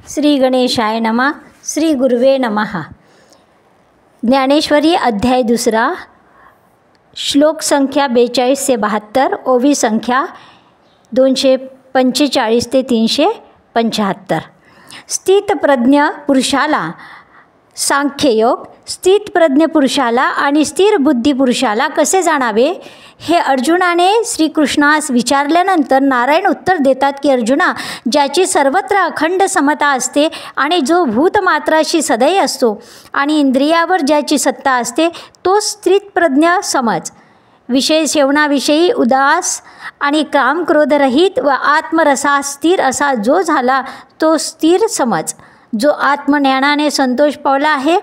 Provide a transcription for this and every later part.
श्री गणेशाय नमः. श्री गुरुवे नमः. ज्ञानेश्वरी अध्याय 2, श्लोक संख्या 42 ते 72, ओवी संख्या 245 ते 375. स्थितप्रज्ञ पुरुषाला सांख्ययोग. स्थितप्रज्ञ पुरुषाला आणि स्थिर बुद्धी पुरुषाला कसे जाणावे हे अर्जुनाने श्रीकृष्णास विचारल्यानंतर नारायण उत्तर देतात की अर्जुना, ज्याची सर्वत्र अखंड समता असते आणि जो भूतमात्राशी सदैव असतो आणि इंद्रियावर ज्याची सत्ता असते तो स्थितप्रज्ञ समज. विषय सेवनाविषयी उदास आणि कामक्रोधरहित व आत्मरसा स्थिर असा जो झाला तो स्थिर समज. जो आत्मज्ञानाने संतोष पावला आहे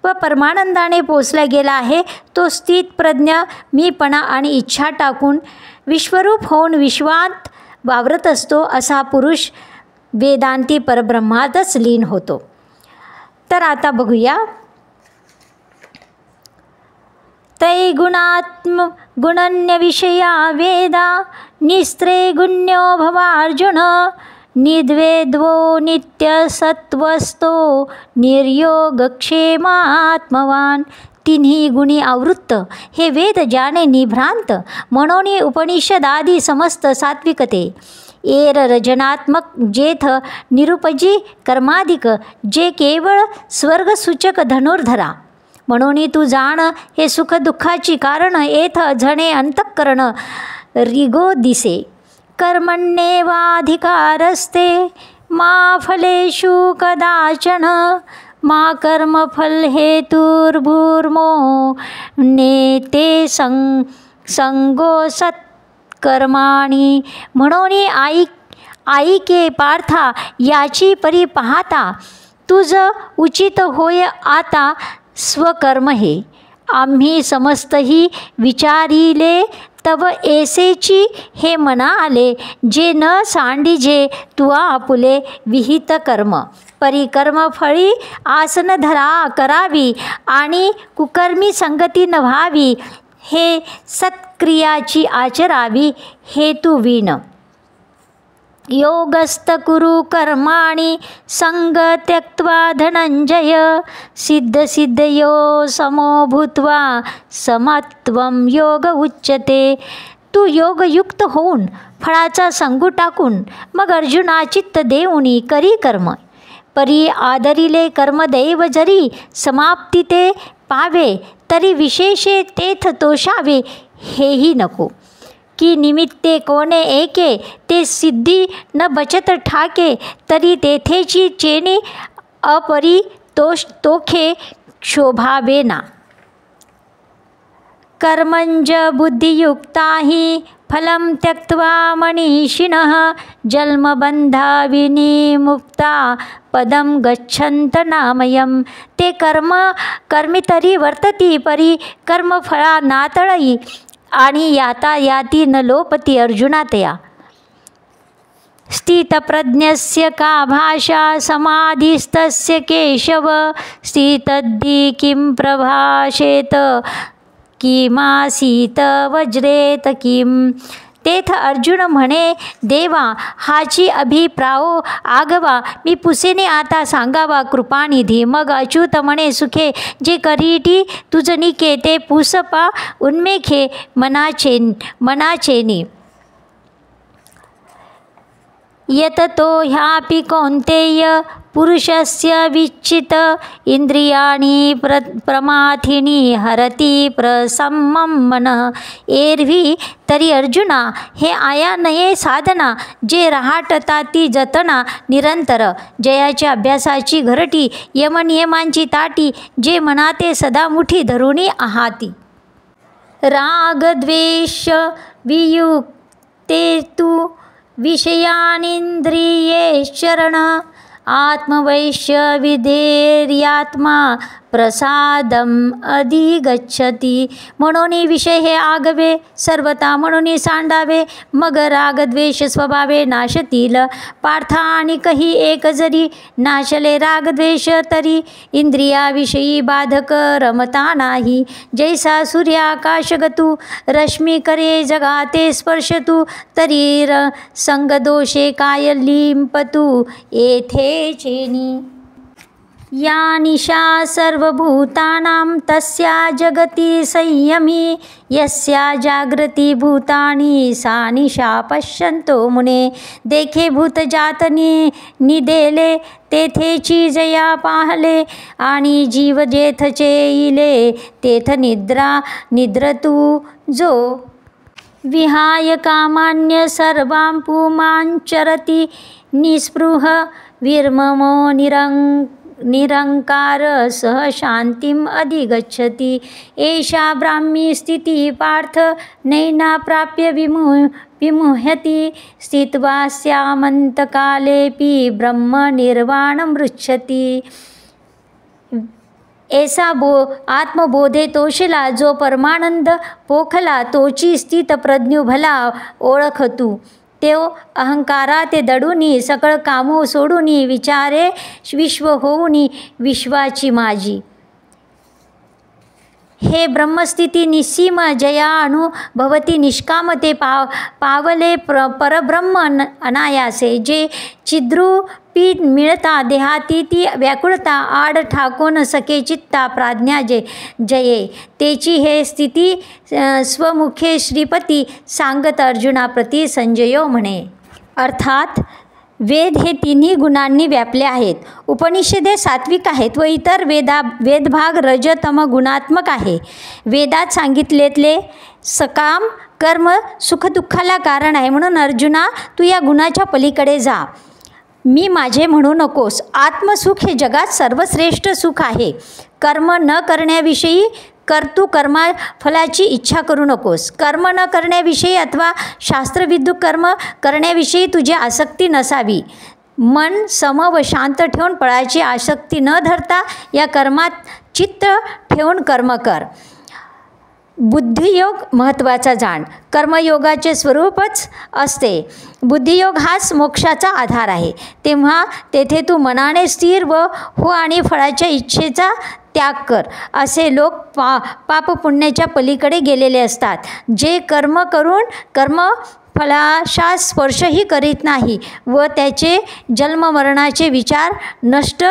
व परमानंदाने पोचला गेला आहे तो स्थितप्रज्ञ मीपणा आणि इच्छा टाकून विश्वरूप होऊन विश्वात वावरत असतो असा पुरुष वेदांती परब्रह्मातच लीन होतो. तर आता बघूया. त्रैगुणात्म गुणन्य विषया वेदा निस्त्रैगुण्यो भवार्जुन निद्वेद्वो नित्यसत्वस्तो निर्योगक्षेमात्मवान. तिन्ही गुणी आवृत्त हे वेद ज्याने निभ्रांत म्हणून उपनिषदादी समस्त सात्विकते एर रजनात्मक जेथ निरुपजी कर्माधिक जे केवळ स्वर्गसूचक धनुर्धरा. म्हणून तू जाण हे सुख दुःखाची कारण येथ झणे अंतःकरण रिगो दिसे. कर्मण्येवाधिकारस्ते मा फलेषु कदाचन मा कर्मफल हेतुर्भूर्मो नेते संगो सत्कर्माणि. म्हणून ऐके पार्था याची परी पाहता तुझ उचित होय आता स्वकर्म हे. आम्ही समस्तही विचारिले तव ऐसेची हे मना आले जे न सांडिजे तुआ आपुले विहित कर्म. परिकर्म फळी आसन धरा करावी आणि कुकर्मी संगती न व्हावी हे सत्क्रियाची आचरावी हेतुवीन. योगस्थ कुरु कर्माणि संग त्यक्त्वा धनंजय सिद्धसिद्धयो समो भूत्वा समत्वं योग उच्यते. तू योगयुक्त होऊन फळाचा संगू टाकून मग अर्जुना चित्त देऊनी करी कर्म. परी आदरिले कर्मदैव जरी समाप्ती ते पावे तरी विशेषे तेथ तोषावे हेही नको. की निमित्ते कोणे एके ते सिद्धी न बचत ठाके तरी तेथेची चेनी अपरी तोखे शोभावे ना. कर्मंज बुद्धियुक्ता हि फलं त्यक्त्वा मनीषिणः जन्मबंधा विनिमुक्ता पदम गच्छन्त नामयम्. ते कर्मितरी वर्तती परी कर्मफळा नातळई आणि याता याती न लोपती अर्जुनातया. स्थितप्रज्ञस्य का भाषा समाधिस्तस्य केशव स्थितद्धि किं प्रभाषेत किमासीत वज्रेत किम. तेथ अर्जुन म्हणे देवा हाची अभिप्राओ आगवा मी पुसेने आता सांगावा कृपानिधी. मग अच्युत म्हणे सुखे जे करीटी तुझनिके ते पुसपा उन्मेखे मनाचेनी. यततो ह्यापि कौन्तेय पुरुषस्य विच्चित इंद्रियाणि प्रमाथिनी हरती प्रसम्मं मनः. एरवी तरी अर्जुना हे आया नये साधना जे रहाटता ती जतना निरंतर. जयाच्या अभ्यासाची घरटी यमनियमांची ताटी जे मनाते सदा मुठी धरुणी आहाती. रागद्वेष वियुक्ते तु विषयानिंद्रिये शरण आत्मवैश्य विधेर्यात्मा प्रसादम अधिगच्छति. म्हणून विषय हे आगवे सर्वता म्हणून सांडावे, मग रागद्वेष स्वभावे नाशतील. पार्था आणि कही एक जरी नाशले रागद्वेष तरी, इंद्रियाविषयी बाधक रमता नाही. जैसा सूर्याकाशगतू रश्मी करे जगाते स्पर्शतू, तरी संगदोषे काय लिंपतू येथे चेनी. या निशा सर्वभूतानां तस्या जगती संयमी, यस्या जागृती भूतानी सा निशा पश्यन्तो मुने. देखे भूतजात निदेले तेथेची जया पाहले, आणि जीव जेथचे इले तेथ निद्रतू जो. विहाय कामान्य सर्वां पुमांचरति, निस्पृह विर्ममो निरंकार सह शांतिम अधिगच्छति. एषा ब्राह्मी स्थिती पार्थ नैना प्राप्य विमुह्यति, स्थित्वा स्यामन्तकालेऽपि ब्रह्म निर्वाणं मृच्छति. ऐसा आत्मबोधे तोषला जो परमानंद पोखला, तोची स्थित प्रज्ञू भला ओळखतू. तो अहंकारा ते दडूनी सकळ कामो सोडूनी, विचारे विश्व होऊनी विश्वाची माझी. हे ब्रह्मस्थिती निस्सीम जया अनुभवती निष्कामते पावले परब्रह्म अनायासे. जे चिद्रूपी मिळता देहाती ती व्याकुळता, आड ठाको न सके चित्ता प्राज्ञा जये. तेची हे स्थिती स्वमुखे श्रीपती सांगत अर्जुनाप्रती संजयो म्हणे. अर्थात वेद हे तिन्ही गुणांनी व्यापले आहेत. उपनिषदे सात्विक आहेत व इतर वेदभाग रजतम गुणात्मक आहे. वेदात सांगितलेले सकाम कर्म सुखदुःखाला कारण आहे. म्हणून अर्जुना, तू या गुणाच्या पलीकडे जा. मी माझे म्हणू नकोस. आत्मसुख हे जगात सर्वश्रेष्ठ सुख आहे. कर्म न करण्याविषयी तू कर्मफलाची इच्छा करू नकोस. कर्म न करण्याविषयी अथवा शास्त्रविद्युत कर्म करण्याविषयी तुझी आसक्ती नसावी. मन सम व शांत ठेवून फळाची आसक्ती न धरता या कर्मात चित्त ठेवून कर्म कर. बुद्धियोग महत्त्वाचा जाण. कर्मयोगाचे स्वरूपच असते. बुद्धियोग हाच मोक्षाचा आधार आहे. तेव्हा तेथे तू मनाने स्थिर हो आणि फळाच्या इच्छेचा त्याग कर. असे लोक पापपुण्याच्या पलीकडे गेलेले असतात, जे कर्म करून फलाशा स्पर्शही करीत नाही व त्याचे जन्ममरणाचे विचार नष्ट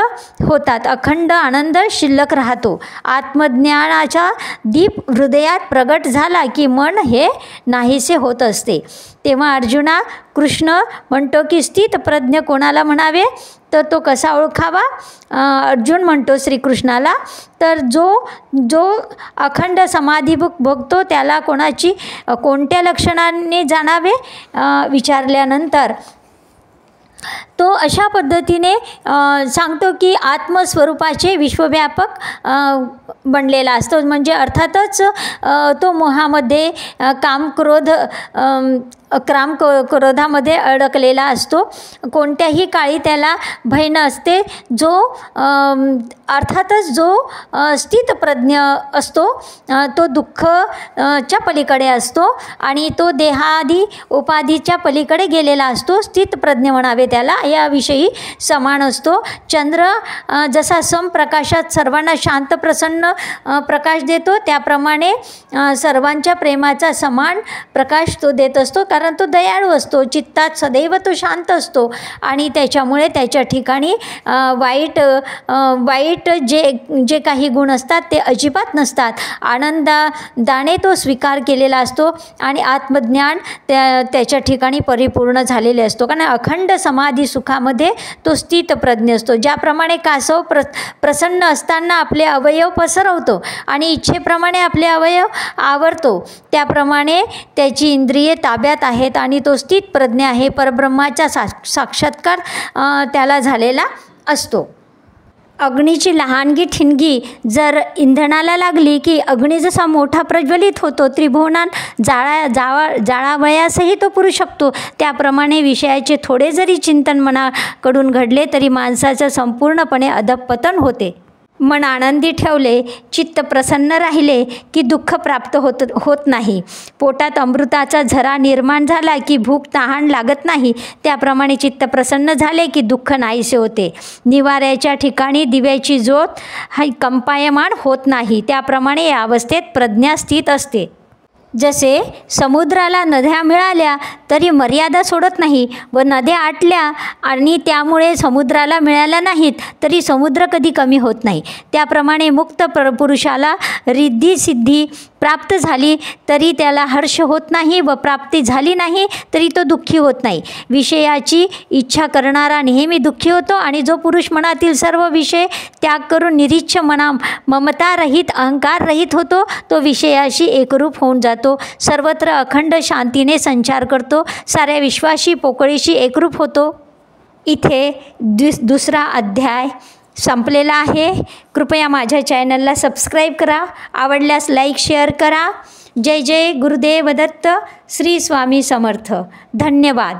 होतात. अखंड आनंद शिल्लक राहतो. आत्मज्ञानाचा दीप हृदयात प्रगट झाला की मन हे नाहीसे होत असते. तेव्हा अर्जुना, कृष्ण म्हणतो की स्थित प्रज्ञ कोणाला म्हणावे, तर तो कसा ओळखावा. अर्जुन म्हणतो श्रीकृष्णाला, तर जो अखंड समाधी भोगतो त्याला कोणत्या लक्षणांनी जाणावे विचारल्यानंतर तो अशा पद्धतीने सांगतो की आत्मस्वरूपाचे विश्वव्यापक बनलेला असतो. म्हणजे अर्थातच तो मोहामध्ये क्रोधामध्ये अडकलेला असतो. कोणत्याही काळी त्याला भय नसते. अर्थातच जो स्थितप्रज्ञ असतो तो दुःखच्या पलीकडे असतो आणि तो देहादी उपाधीच्या पलीकडे गेलेला असतो. स्थितप्रज्ञ म्हणावे त्याला. याविषयी समान असतो. चंद्र जसा समप्रकाशात सर्वांना शांत प्रसन्न प्रकाश देतो, त्याप्रमाणे सर्वांच्या प्रेमाचा समान प्रकाश तो देत असतो. कारण तो दयाळू असतो. चित्तात सदैव तो शांत असतो आणि त्याच्यामुळे त्याच्या ठिकाणी वाईट जे काही गुण असतात ते अजिबात नसतात. आनंदाने तो स्वीकार केलेला असतो आणि आत्मज्ञान त्याच्या ठिकाणी परिपूर्ण झालेले असतो. कारण अखंड समाधी सुखामध्ये तो स्थितप्रज्ञ असतो. ज्याप्रमाणे कासव प्रसन्न असताना आपले अवयव पसरवतो आणि इच्छेप्रमाणे आपले अवयव आवरतो, त्याप्रमाणे त्याची इंद्रिये ताब्यात आहेत आणि तो स्थितप्रज्ञ आहे. परब्रह्माचा साक्षात्कार त्याला झालेला असतो. अग्नीची लहानगी ठिणगी जर इंधनाला लागली की अग्नी जसा मोठा प्रज्वलित होतो, त्रिभुवनात जाळावयासही तो पुरू शकतो, त्याप्रमाणे विषयाचे थोडे जरी चिंतन मनाकडून घडले तरी माणसाचं संपूर्णपणे अधःपतन होते. मन आनंदी ठेवले, चित्त प्रसन्न राहिले की दुःख प्राप्त होत नाही. पोटात अमृताचा झरा निर्माण झाला की भूक तहान लागत नाही. त्याप्रमाणे चित्त प्रसन्न झाले की दुःख नाहीसे होते. निवाऱ्याच्या ठिकाणी दिव्याची ज्योत कंपायमान होत नाही. त्याप्रमाणे या अवस्थेत प्रज्ञा स्थित असते. जसे समुद्राला नद्या मिळाल्या तरी मर्यादा सोडत नाही व नद्या आटल्या आणि त्यामुळे समुद्राला मिळाल्या नाहीत तरी समुद्र कधी कमी होत नाही. त्याप्रमाणे मुक्त पुरुषाला रिद्धी सिद्धी प्राप्त झाली तरी त्याला हर्ष होत नाही व प्राप्ती झाली नाही तरी तो दुःखी होत नाही. विषयाची इच्छा करणारा नेहमी दुःखी होतो आणि जो पुरुष मनातील सर्व विषय त्याग करून निरीच्छ ममतारहित अहंकाररहित होतो तो विषयाशी एकरूप होऊन जातो. सर्वत्र अखंड शांतीने संचार करतो. साऱ्या विश्वाशी पोकळीशी एकरूप होतो. इथे दुसरा अध्याय संपलेला आहे. कृपया माझ्या चॅनलला सबस्क्राईब करा. आवडल्यास लाईक शेअर करा. जय जय गुरुदेव दत्त. श्री स्वामी समर्थ. धन्यवाद.